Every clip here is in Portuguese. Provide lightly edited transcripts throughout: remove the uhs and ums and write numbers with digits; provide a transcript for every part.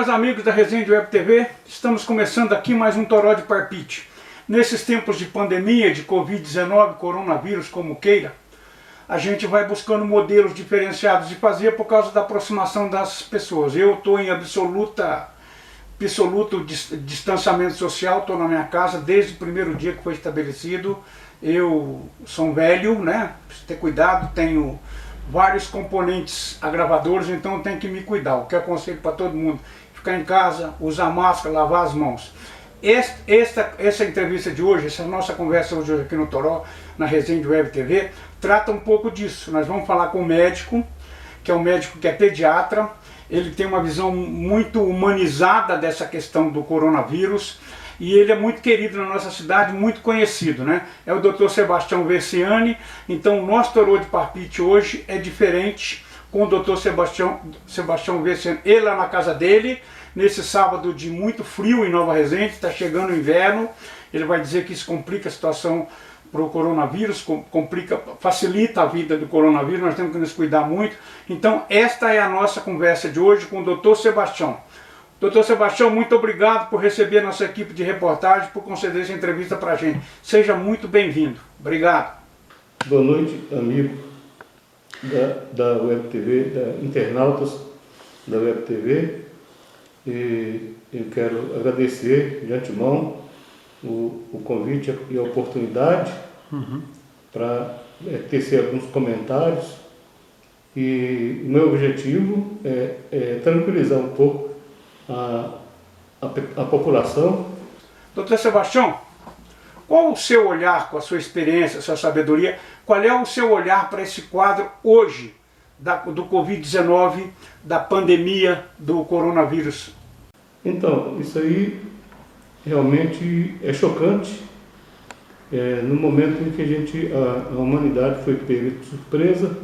meus amigos da Resende Web TV, estamos começando aqui mais um Toró de Parpite. Nesses tempos de pandemia, de Covid-19, coronavírus, como queira, a gente vai buscando modelos diferenciados de fazer por causa da aproximação das pessoas. Eu estou em absoluto distanciamento social, estou na minha casa desde o primeiro dia que foi estabelecido. Eu sou um velho, né? Preciso ter cuidado, tenho vários componentes agravadores, então tem que me cuidar. O que eu aconselho para todo mundo: ficar em casa, usar máscara, lavar as mãos. Essa entrevista de hoje, essa nossa conversa hoje aqui no Toró, na Resende Web TV, trata um pouco disso. Nós vamos falar com o médico, que é um médico que é pediatra. Ele tem uma visão muito humanizada dessa questão do coronavírus. E ele é muito querido na nossa cidade, muito conhecido, né? É o Dr. Sebastião Versiani. Então o nosso Toró de Parpite hoje é diferente, com o Dr. Sebastião Versiani, ele lá na casa dele, nesse sábado de muito frio em Nova Resende, está chegando o inverno. Ele vai dizer que isso complica a situação para o coronavírus, facilita a vida do coronavírus, nós temos que nos cuidar muito. Então esta é a nossa conversa de hoje com o Dr. Sebastião. Doutor Sebastião, muito obrigado por receber a nossa equipe de reportagem, por conceder essa entrevista para a gente. Seja muito bem-vindo. Obrigado. Boa noite, amigo da Web TV, internautas da Web TV. E eu quero agradecer de antemão o convite e a oportunidade para tecer alguns comentários. E o meu objetivo é tranquilizar um pouco a população. Doutor Sebastião, qual o seu olhar, com a sua experiência, a sua sabedoria, qual é o seu olhar para esse quadro hoje do Covid-19, da pandemia do coronavírus? Então, isso aí realmente é chocante. No momento em que a humanidade foi pega de surpresa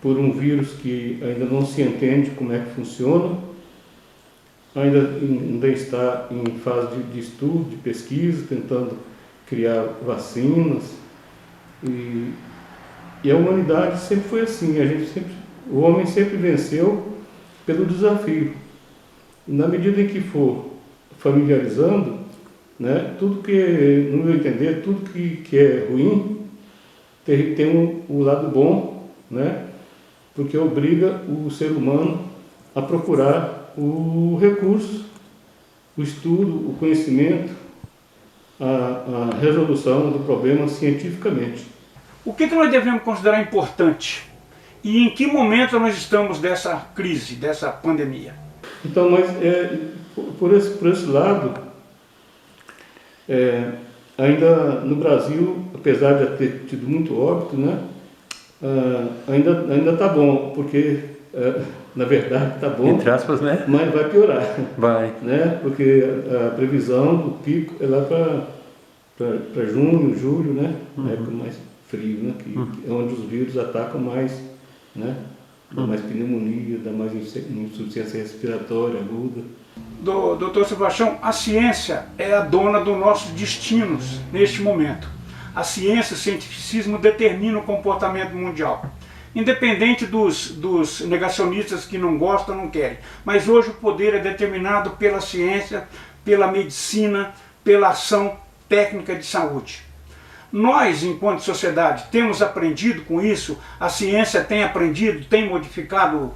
por um vírus que ainda não se entende como é que funciona, ainda está em fase de estudo, de pesquisa, tentando criar vacinas. E a humanidade sempre foi assim, o homem sempre venceu pelo desafio. E na medida em que for familiarizando, né, tudo que, no meu entender, tudo que é ruim tem o lado bom, né, porque obriga o ser humano a procurar o recurso, o estudo, o conhecimento, a resolução do problema cientificamente. O que nós devemos considerar importante? E em que momento nós estamos dessa crise, dessa pandemia? Então, mas por esse lado, ainda no Brasil, apesar de ter tido muito óbito, né, ainda está bom, porque na verdade está bom, entre aspas, né? Mas vai piorar. Vai. Né? Porque a previsão do pico é lá para junho, julho, né? A época mais frio, né? Que é onde os vírus atacam mais, né? Dá mais pneumonia, dá mais insuficiência respiratória aguda. Doutor Sebastião, a ciência é a dona dos nossos destinos neste momento. A ciência, o cientificismo determina o comportamento mundial. Independente dos negacionistas que não gostam, não querem. Mas hoje o poder é determinado pela ciência, pela medicina, pela ação técnica de saúde. Nós, enquanto sociedade, temos aprendido com isso, a ciência tem aprendido, tem modificado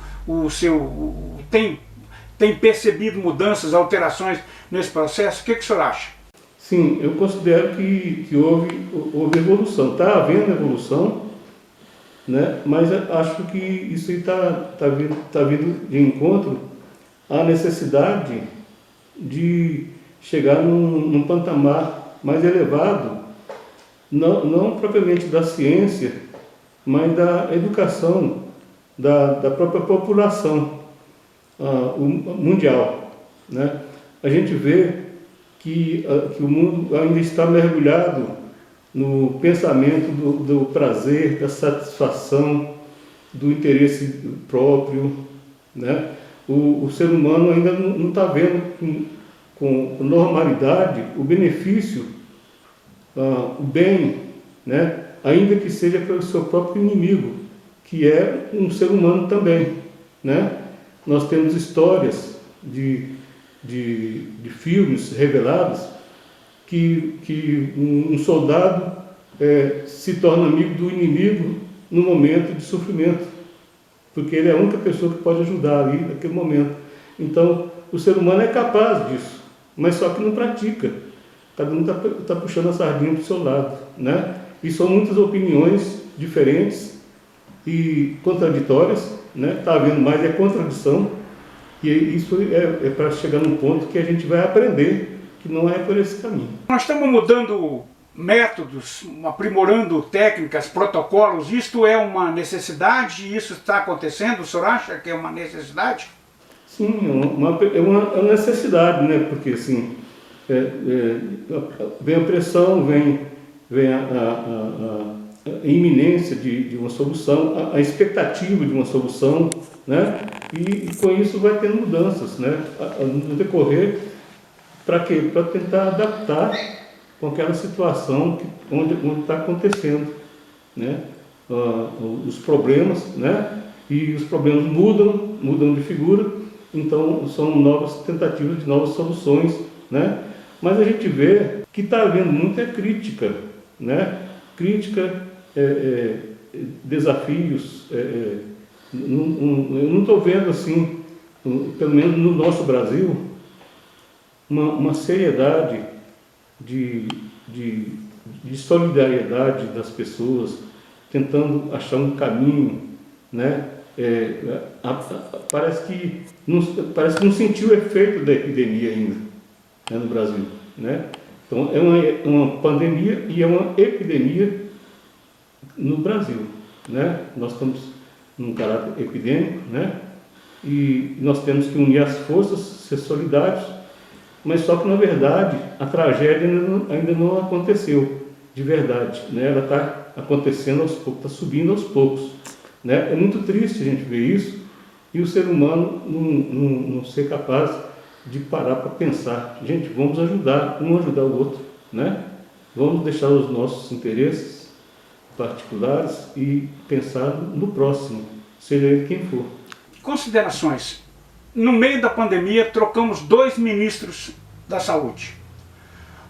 tem percebido mudanças, alterações nesse processo. O que o senhor acha? Sim, eu considero que houve evolução, está havendo evolução, né? Mas acho que isso está vindo de encontro à necessidade de chegar num patamar mais elevado, não propriamente da ciência, mas da educação da própria população mundial, né? A gente vê que o mundo ainda está mergulhado no pensamento do prazer, da satisfação, do interesse próprio, né? O ser humano ainda não está vendo com normalidade o benefício, o bem, né? Ainda que seja pelo seu próprio inimigo, que é um ser humano também, né? Nós temos histórias de filmes revelados que um soldado se torna amigo do inimigo no momento de sofrimento, porque ele é a única pessoa que pode ajudar ali naquele momento. Então, o ser humano é capaz disso, mas só que não pratica. Cada um está puxando a sardinha para o seu lado, né? E são muitas opiniões diferentes e contraditórias, né? Está havendo mais contradição, e isso é para chegar num ponto que a gente vai aprender que não é por esse caminho. Nós estamos mudando métodos, aprimorando técnicas, protocolos. Isto é uma necessidade? Isso está acontecendo? O senhor acha que é uma necessidade? Sim, é uma necessidade, né? Porque assim, vem a pressão, vem a iminência de uma solução, a expectativa de uma solução, né? E com isso vai tendo mudanças, né? No decorrer, para quê? Para tentar adaptar com aquela situação onde está acontecendo, né? Os problemas, né? E os problemas mudam de figura, então são novas tentativas de novas soluções, né? Mas a gente vê que está havendo muita crítica, né? Crítica, desafios. Eu não estou vendo assim, pelo menos no nosso Brasil, uma seriedade de solidariedade das pessoas, tentando achar um caminho, né? Parece que não sentiu o efeito da epidemia ainda, né, no Brasil, né? Então é uma pandemia e é uma epidemia no Brasil, né? Nós estamos num caráter epidêmico, né? E nós temos que unir as forças, ser solidários, mas só que na verdade a tragédia ainda não aconteceu de verdade, né? Ela está acontecendo aos poucos, está subindo aos poucos, né? É muito triste a gente ver isso e o ser humano não ser capaz de parar para pensar, gente, vamos ajudar o outro, né? Vamos deixar os nossos interesses particulares e pensar no próximo, seja ele quem for. Considerações. No meio da pandemia, trocamos 2 ministros da saúde.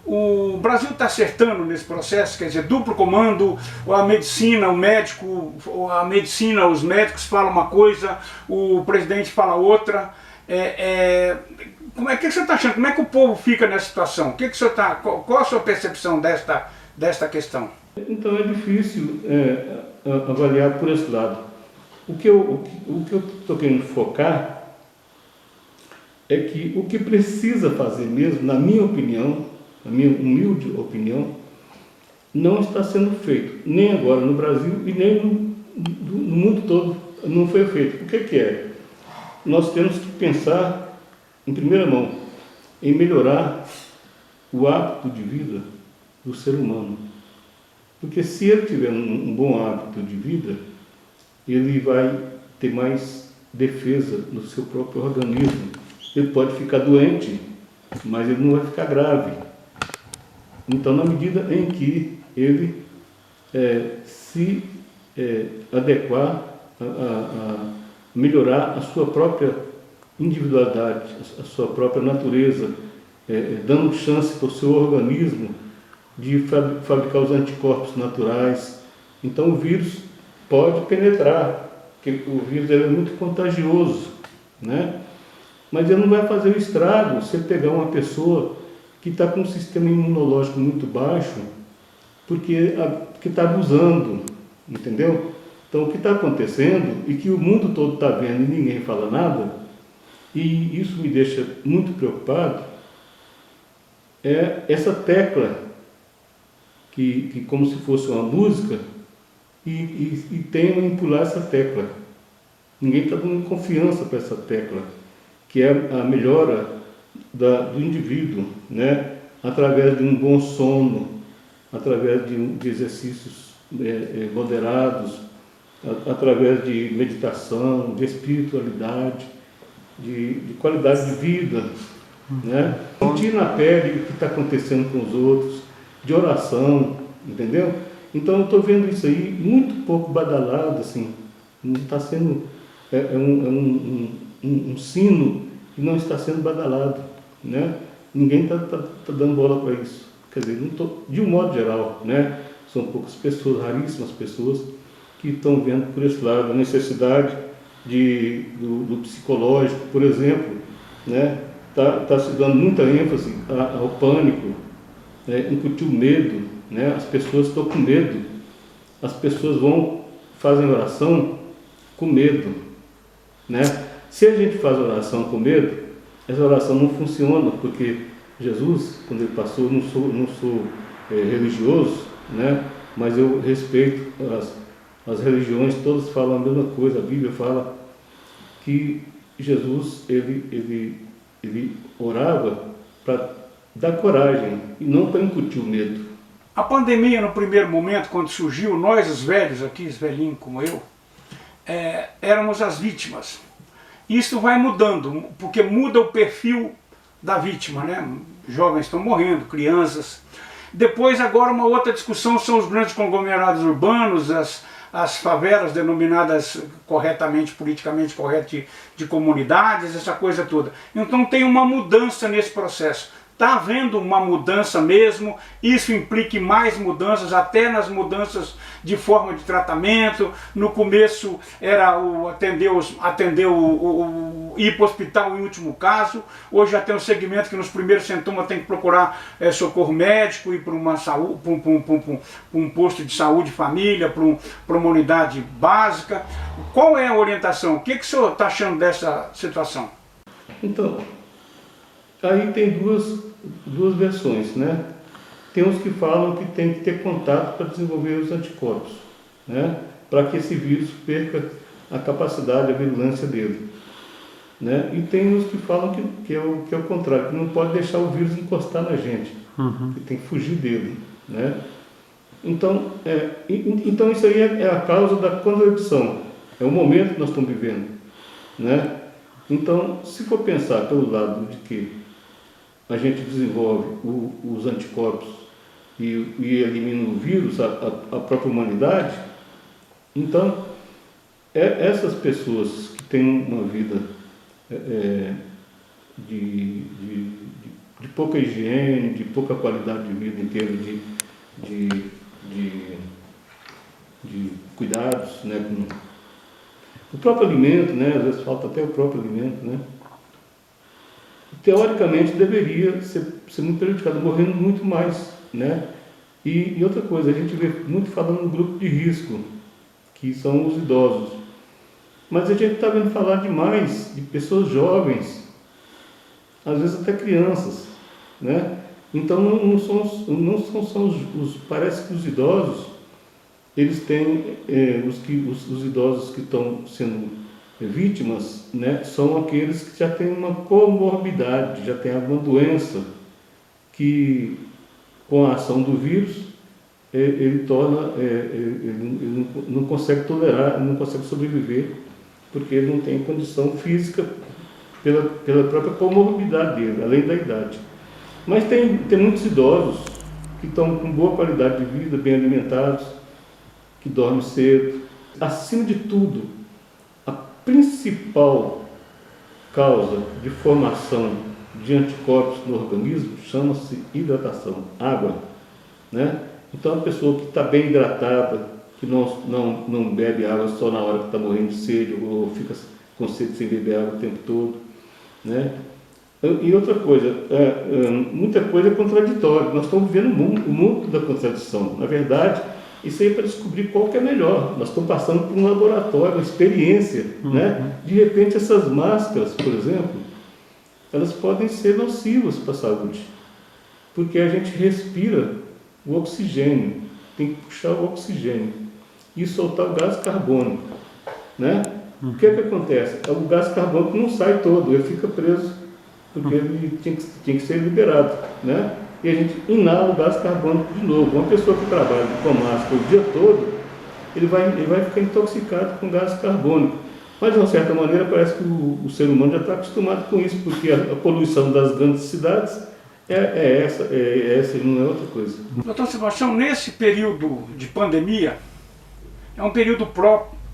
O Brasil está acertando nesse processo, quer dizer, duplo comando, a medicina, o médico, a medicina, os médicos falam uma coisa, o presidente fala outra. Como é que você está achando? Como é que o povo fica nessa situação? Qual a sua percepção desta questão? Então é difícil avaliar por esse lado. O que eu estou querendo focar é que o que precisa fazer mesmo, na minha opinião, na minha humilde opinião, não está sendo feito, nem agora no Brasil e nem no mundo todo não foi feito. O que é? Nós temos que pensar, em primeira mão, em melhorar o hábito de vida do ser humano. Porque se ele tiver um bom hábito de vida, ele vai ter mais defesa no seu próprio organismo. Ele pode ficar doente, mas ele não vai ficar grave. Então, na medida em que ele se adequar a melhorar a sua própria individualidade, a sua própria natureza, dando chance para o seu organismo de fabricar os anticorpos naturais. Então o vírus pode penetrar, porque o vírus é muito contagioso, né? Mas ele não vai fazer o estrago se ele pegar uma pessoa que está com um sistema imunológico muito baixo, porque está abusando, entendeu? Então o que está acontecendo e que o mundo todo está vendo e ninguém fala nada, e isso me deixa muito preocupado, é essa tecla que como se fosse uma música, e teimam em pular essa tecla. Ninguém está dando confiança para essa tecla, que é a melhora do indivíduo, né? Através de um bom sono, através de exercícios moderados, através de meditação, de espiritualidade, de qualidade de vida, né? Sentir na pele o que está acontecendo com os outros, de oração, entendeu? Então eu estou vendo isso aí muito pouco badalado, assim, não está sendo um sino e não está sendo badalado, né? Ninguém está dando bola para isso. Quer dizer, de um modo geral, né? São poucas pessoas, raríssimas pessoas, que estão vendo por esse lado a necessidade do psicológico, por exemplo, né? Tá se dando muita ênfase ao pânico, né? Incutir o medo, né? As pessoas estão com medo, as pessoas fazem oração com medo, né? Se a gente faz oração com medo, essa oração não funciona, porque Jesus, quando ele passou, não sou religioso, né? Mas eu respeito as religiões, todas falam a mesma coisa. A Bíblia fala que Jesus ele orava para dar coragem e não para incutir o medo. A pandemia, no primeiro momento, quando surgiu, nós os velhos aqui, os velhinhos como eu, éramos as vítimas. Isso vai mudando, porque muda o perfil da vítima, né? Jovens estão morrendo, crianças. Depois, agora, uma outra discussão são os grandes conglomerados urbanos, as favelas denominadas corretamente, politicamente correto, de comunidades, essa coisa toda. Então tem uma mudança nesse processo. Está havendo uma mudança mesmo, isso implica mais mudanças, até nas mudanças de forma de tratamento. No começo era atender ir para o hospital em último caso, hoje já tem um segmento que nos primeiros sintomas tem que procurar socorro médico, ir para um posto de saúde família, para uma unidade básica. Qual é a orientação? O que o senhor está achando dessa situação? Então, aí tem duas versões, né? Tem uns que falam que tem que ter contato para desenvolver os anticorpos, né? Para que esse vírus perca a capacidade, a virulência dele, né? E tem uns que falam que é o contrário, que não pode deixar o vírus encostar na gente, que tem que fugir dele, né? Então isso aí é a causa da contradição, é o momento que nós estamos vivendo, né? Então, se for pensar pelo lado de que a gente desenvolve os anticorpos e elimina o vírus, a própria humanidade, então essas pessoas que têm uma vida de pouca higiene, de pouca qualidade de vida em termos de cuidados, né, com o próprio alimento, né, às vezes falta até o próprio alimento, né, teoricamente deveria ser muito prejudicado, morrendo muito mais, né? E outra coisa, a gente vê muito falando no grupo de risco, que são os idosos. Mas a gente está vendo falar demais de pessoas jovens, às vezes até crianças, né? Então não são só parece que os idosos, eles têm, os idosos que estão sendo vítimas, né, são aqueles que já têm uma comorbidade, já têm alguma doença que, com a ação do vírus, ele não consegue tolerar, não consegue sobreviver, porque ele não tem condição física pela própria comorbidade dele, além da idade. Mas tem muitos idosos que estão com boa qualidade de vida, bem alimentados, que dormem cedo. Acima de tudo, principal causa de formação de anticorpos no organismo chama-se hidratação, água, né? Então a pessoa que está bem hidratada, que não bebe água só na hora que está morrendo de sede, ou fica com sede sem beber água o tempo todo, né? E outra coisa, muita coisa é contraditória. Nós estamos vivendo o mundo da contradição. Na verdade, isso aí é para descobrir qual que é melhor. Nós estamos passando por um laboratório, uma experiência, né? De repente essas máscaras, por exemplo, elas podem ser nocivas para a saúde, porque a gente respira o oxigênio, tem que puxar o oxigênio e soltar o gás carbônico, né? O que acontece? O gás carbônico não sai todo, ele fica preso, porque ele tinha que ser liberado, né? E a gente inala o gás carbônico de novo. Uma pessoa que trabalha com máscara o dia todo, ele vai ficar intoxicado com gás carbônico. Mas, de uma certa maneira, parece que o ser humano já está acostumado com isso, porque a poluição das grandes cidades é essa e não é outra coisa. Doutor Sebastião, nesse período de pandemia, é um período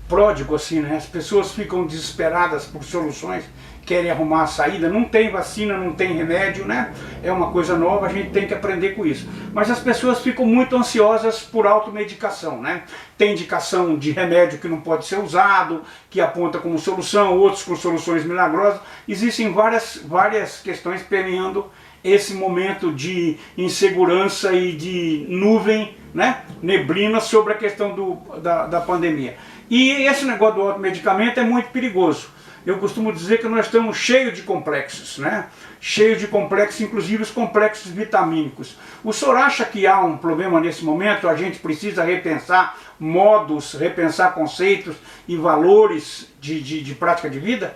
pródigo, assim, né? As pessoas ficam desesperadas por soluções querem arrumar a saída. Não tem vacina, não tem remédio, né? É uma coisa nova, a gente tem que aprender com isso. Mas as pessoas ficam muito ansiosas por automedicação, né? Tem indicação de remédio que não pode ser usado, que aponta como solução, outros com soluções milagrosas. Existem várias questões permeando esse momento de insegurança e de nuvem, né, neblina sobre a questão da pandemia. E esse negócio do automedicamento é muito perigoso. Eu costumo dizer que nós estamos cheios de complexos, né? Cheios de complexos, inclusive os complexos vitamínicos. O senhor acha que há um problema nesse momento? A gente precisa repensar modos, repensar conceitos e valores de prática de vida?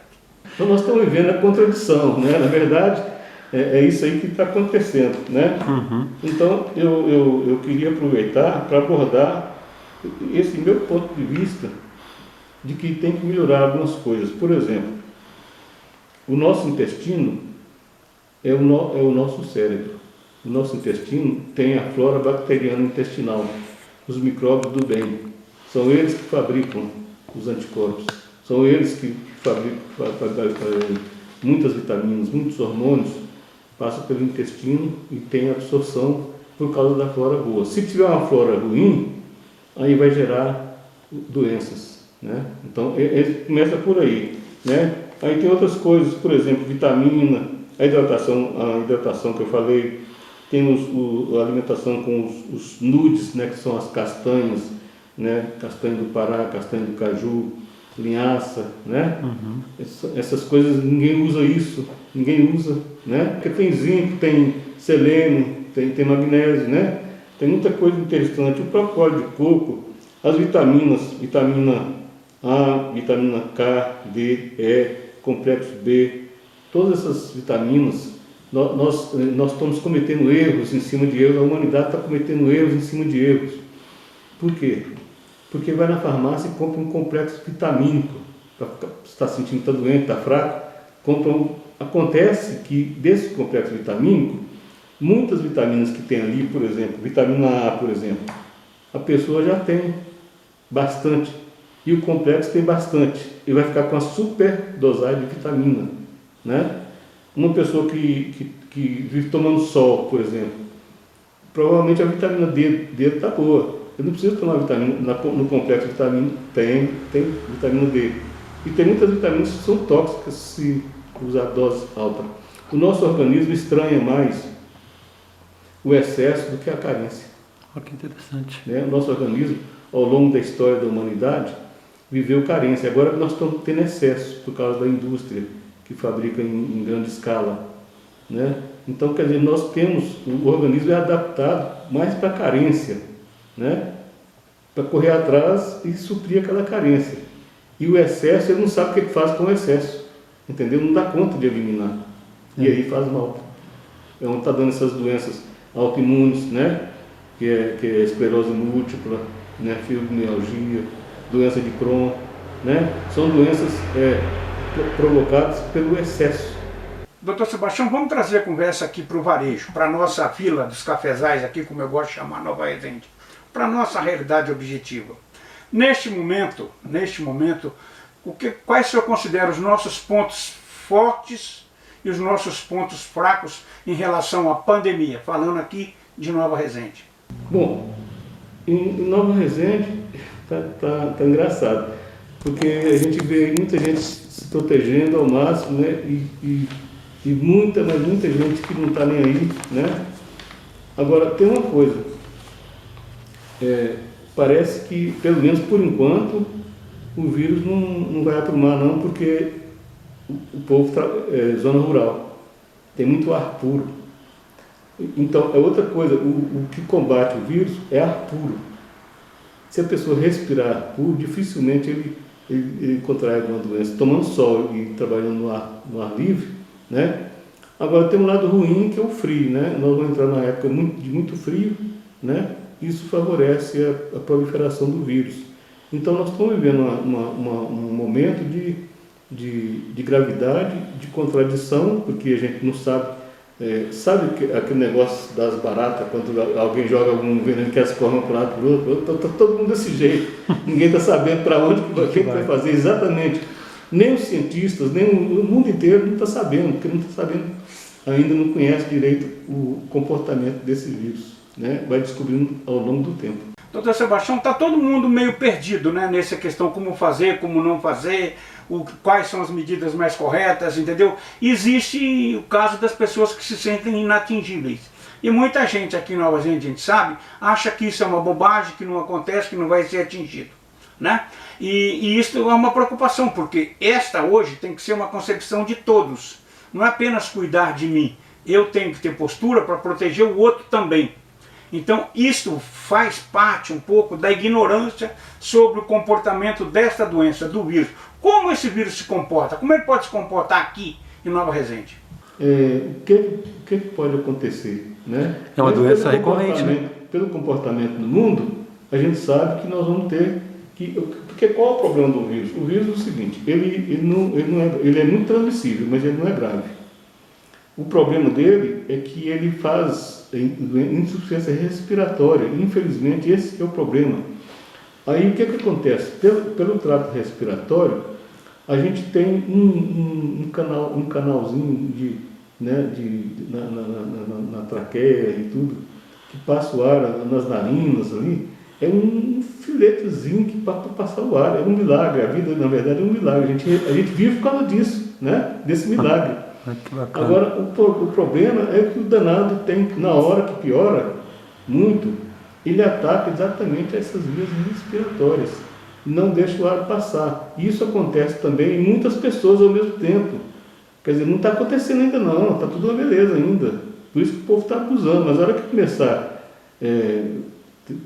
Então nós estamos vivendo a contradição, né? Na verdade, é isso aí que está acontecendo, né? Uhum. Então eu queria aproveitar para abordar esse meu ponto de vista de que tem que melhorar algumas coisas. Por exemplo, o nosso intestino é o nosso cérebro. O nosso intestino tem a flora bacteriana intestinal, os micróbios do bem. São eles que fabricam os anticorpos, são eles que fabricam muitas vitaminas, muitos hormônios, passam pelo intestino e tem absorção por causa da flora boa. Se tiver uma flora ruim, aí vai gerar doenças, né? Então, ele começa por aí, né? Aí tem outras coisas, por exemplo, vitamina, a hidratação que eu falei, tem a alimentação com os nudes, né, que são as castanhas, né? Castanha do Pará, castanha do caju, linhaça, né? Uhum. Essas coisas, ninguém usa isso, né? Porque tem zinco, tem selênio, tem magnésio, né? Tem muita coisa interessante. O próprio óleo de coco, as vitaminas, vitamina A, vitamina K, D, E, complexo B, todas essas vitaminas, nós estamos cometendo erros em cima de erros, a humanidade está cometendo erros em cima de erros. Por quê? Porque vai na farmácia e compra um complexo vitamínico, está sentindo que está doente, está fraco, acontece que desse complexo vitamínico, muitas vitaminas que tem ali, por exemplo, vitamina A, por exemplo, a pessoa já tem bastante, e o complexo tem bastante, e vai ficar com a superdosagem de vitamina, né? Uma pessoa que vive tomando sol, por exemplo, provavelmente a vitamina D dele está boa. Eu não preciso tomar vitamina, no complexo vitamina tem vitamina D. E tem muitas vitaminas que são tóxicas se usar dose alta. O nosso organismo estranha mais o excesso do que a carência. Olha que interessante. Né? O nosso organismo, ao longo da história da humanidade, viveu carência. Agora nós estamos tendo excesso por causa da indústria que fabrica em grande escala. Né? Então, quer dizer, o organismo é adaptado mais para a carência, né? Para correr atrás e suprir aquela carência. E o excesso, ele não sabe o que faz com o excesso, entendeu? Não dá conta de eliminar. E aí faz mal. É onde está dando essas doenças autoimunes, né? Que é esclerose múltipla, né? Fibromialgia, doença de Crohn, né? São doenças provocadas pelo excesso. Doutor Sebastião, vamos trazer a conversa aqui para o varejo, para a nossa vila dos cafezais aqui, como eu gosto de chamar Nova Resende, para a nossa realidade objetiva. Neste momento, quais o senhor considera os nossos pontos fortes e os nossos pontos fracos em relação à pandemia, falando aqui de Nova Resende? Bom, em Nova Resende tá engraçado, porque a gente vê muita gente se protegendo ao máximo, né? E muita gente que não está nem aí, né? Agora, tem uma coisa, parece que, pelo menos por enquanto, o vírus não vai aprumar não, porque o povo está zona rural, tem muito ar puro. Então, é outra coisa, o que combate o vírus é ar puro. Se a pessoa respirar ar puro, dificilmente ele contrai alguma doença. Tomando sol e trabalhando no ar livre, né? Agora tem um lado ruim, que é o frio, né? Nós vamos entrar numa época de muito frio, né? Isso favorece a proliferação do vírus. Então nós estamos vivendo um momento de gravidade, de contradição, porque a gente não sabe, sabe aquele negócio das baratas, quando alguém joga algum veneno que elas corram para um lado para o outro, está todo mundo desse jeito, ninguém está sabendo para onde que vai fazer exatamente. Nem os cientistas, nem o mundo inteiro não está sabendo, porque não está sabendo, ainda não conhece direito o comportamento desse vírus, né? Vai descobrindo ao longo do tempo. Doutor Sebastião, está todo mundo meio perdido, né, nessa questão como fazer, como não fazer, quais são as medidas mais corretas, entendeu? Existe o caso das pessoas que se sentem inatingíveis. E muita gente aqui em Nova Zelândia, a gente sabe, acha que isso é uma bobagem, que não acontece, que não vai ser atingido, né? E isso é uma preocupação, porque esta hoje tem que ser uma concepção de todos. Não é apenas cuidar de mim, eu tenho que ter postura para proteger o outro também. Então isso faz parte um pouco da ignorância sobre o comportamento desta doença, do vírus. Como esse vírus se comporta? Como ele pode se comportar aqui em Nova Resende? O que pode acontecer, né? É uma doença recorrente, né? Pelo comportamento do mundo, a gente sabe que nós vamos ter que... Porque qual é o problema do vírus? O vírus é o seguinte, ele é muito transmissível, mas ele não é grave. O problema dele é que ele faz insuficiência respiratória. Infelizmente, esse é o problema. Aí, o que acontece? Pelo trato respiratório, a gente tem um canalzinho na traqueia e tudo, que passa o ar nas narinas ali. É um filetezinho que para passar o ar. É um milagre. A vida, na verdade, é um milagre. A gente vive por causa disso, né? Desse milagre. Agora, o problema é que o danado tem, na hora que piora muito, ele ataca exatamente essas vias respiratórias, não deixa o ar passar. Isso acontece também em muitas pessoas ao mesmo tempo. Quer dizer, não está acontecendo ainda não, está tudo uma beleza ainda. Por isso que o povo está abusando, mas na hora que começar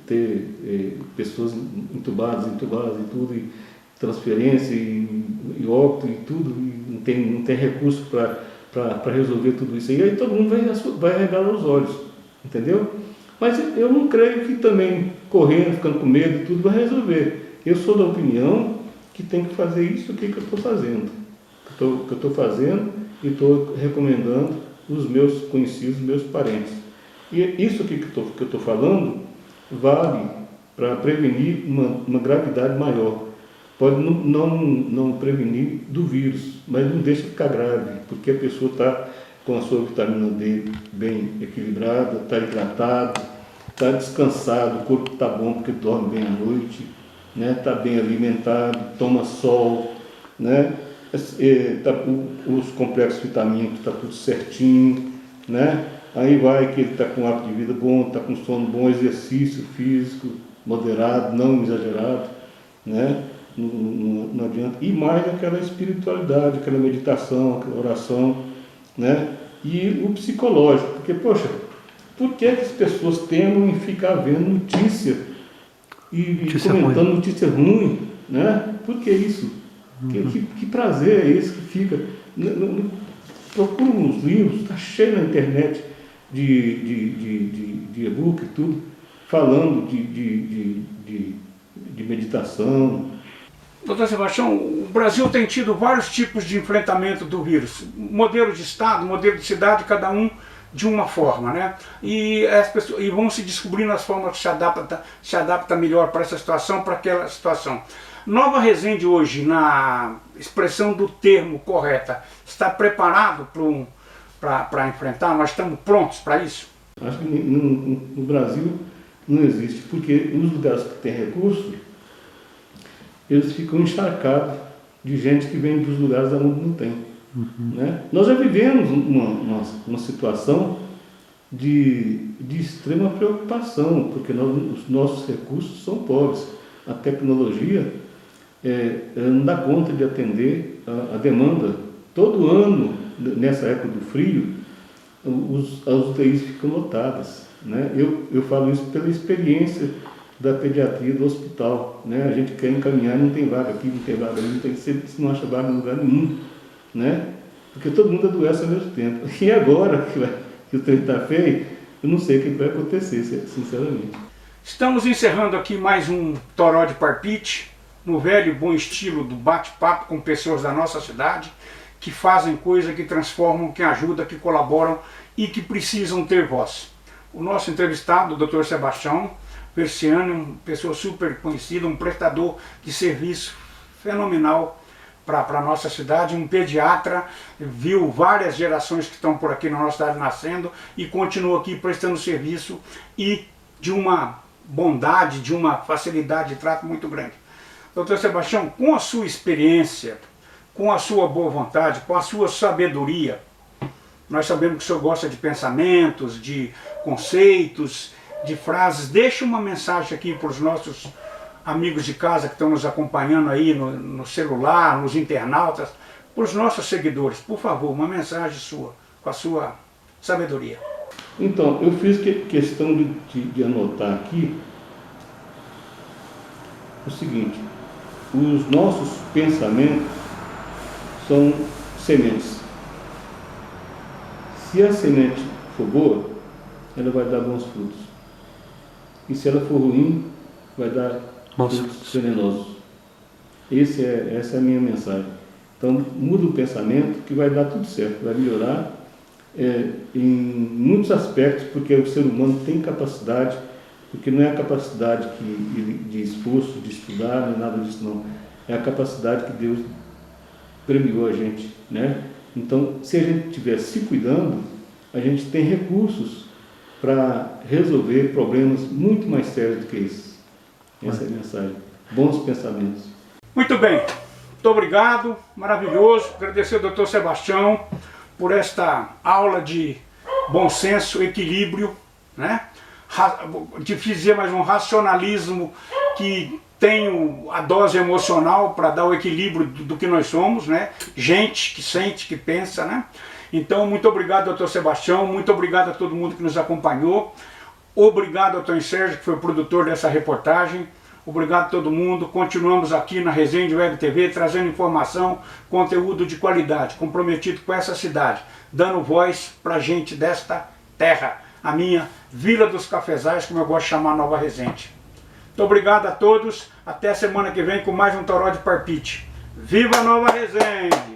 ter pessoas entubadas e tudo, e transferência e óbito e tudo, e não tem recurso para resolver tudo isso aí todo mundo vai regalar os olhos, entendeu? Mas eu não creio que também correndo, ficando com medo e tudo vai resolver. Eu sou da opinião que tem que fazer isso aqui que eu estou fazendo, e estou recomendando os meus conhecidos, meus parentes. E isso aqui que eu estou falando vale para prevenir uma gravidade maior. Pode não prevenir do vírus, mas não deixa ficar grave, porque a pessoa está com a sua vitamina D bem equilibrada, está hidratado, está descansado, o corpo está bom porque dorme bem à noite, né? Está bem alimentado, toma sol, né? Os complexos vitamínicos está tudo certinho, né? Aí vai que ele está com um hábito de vida bom, está com sono bom, exercício físico moderado, não exagerado, né? Não adianta. E mais aquela espiritualidade, aquela meditação, aquela oração, né? E o psicológico, porque, poxa, por que as pessoas temem em ficar vendo notícia e comentando notícia ruim, né? Por que isso? Que prazer é esse que fica? Procura uns livros, está cheio na internet de e-book e tudo, falando de meditação. Doutor Sebastião, o Brasil tem tido vários tipos de enfrentamento do vírus. Modelo de estado, modelo de cidade, cada um de uma forma, né? E as pessoas vão se descobrindo as formas que se adapta melhor para essa situação, para aquela situação. Nova Resende hoje, na expressão do termo correta, está preparado para enfrentar? Nós estamos prontos para isso? Acho que no Brasil não existe, porque nos lugares que tem recurso, eles ficam encharcados de gente que vem dos lugares onde não tem. Né? Nós já vivemos uma situação de extrema preocupação, porque os nossos recursos são pobres. A tecnologia não dá conta de atender a demanda. Todo ano, nessa época do frio, as UTIs ficam lotadas. Né? Eu falo isso pela experiência da pediatria do hospital, né? A gente quer encaminhar, não tem vaga aqui, não tem vaga ali, não acha vaga em lugar nenhum, né? Porque todo mundo adoece ao mesmo tempo. E agora que o trem está feio, eu não sei o que vai acontecer, sinceramente. Estamos encerrando aqui mais um Toró de Parpite, no velho bom estilo do bate-papo com pessoas da nossa cidade, que fazem coisa, que transformam, que ajudam, que colaboram e que precisam ter voz. O nosso entrevistado, o Dr. Sebastião Versiani, uma pessoa super conhecida, um prestador de serviço fenomenal para a nossa cidade, um pediatra, viu várias gerações que estão por aqui na nossa cidade nascendo e continua aqui prestando serviço e de uma bondade, de uma facilidade de trato muito grande. Doutor Sebastião, com a sua experiência, com a sua boa vontade, com a sua sabedoria, nós sabemos que o senhor gosta de pensamentos, de conceitos, de frases. Deixa uma mensagem aqui para os nossos amigos de casa que estão nos acompanhando aí no celular, nos internautas, para os nossos seguidores. Por favor, uma mensagem sua, com a sua sabedoria. Então, eu fiz questão de anotar aqui o seguinte: os nossos pensamentos são sementes. Se a semente for boa, ela vai dar bons frutos. E se ela for ruim, vai dar frutos venenosos. Essa é a minha mensagem. Então, muda o pensamento que vai dar tudo certo, vai melhorar em muitos aspectos, porque o ser humano tem capacidade, porque não é a capacidade de esforço, de estudar, nem nada disso não. É a capacidade que Deus premiou a gente, né? Então, se a gente estiver se cuidando, a gente tem recursos para resolver problemas muito mais sérios do que esses. Essa é a mensagem. Bons pensamentos. Muito bem. Muito obrigado. Maravilhoso. Agradecer ao doutor Sebastião por esta aula de bom senso, equilíbrio, né? Difícil dizer, mas um racionalismo que tem a dose emocional para dar o equilíbrio do que nós somos, né? Gente que sente, que pensa, né? Então, muito obrigado, doutor Sebastião, muito obrigado a todo mundo que nos acompanhou, obrigado ao Antônio Sérgio, que foi o produtor dessa reportagem, obrigado a todo mundo. Continuamos aqui na Resende Web TV, trazendo informação, conteúdo de qualidade, comprometido com essa cidade, dando voz para gente desta terra, a minha Vila dos Cafezais, como eu gosto de chamar Nova Resende. Muito obrigado a todos, até a semana que vem com mais um Toró de Parpite. Viva Nova Resende!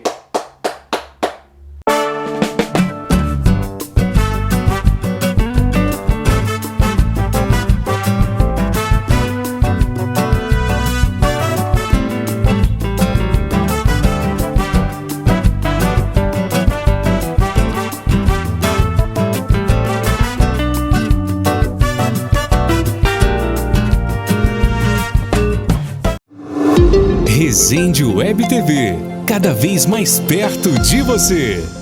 Resende Web TV, cada vez mais perto de você.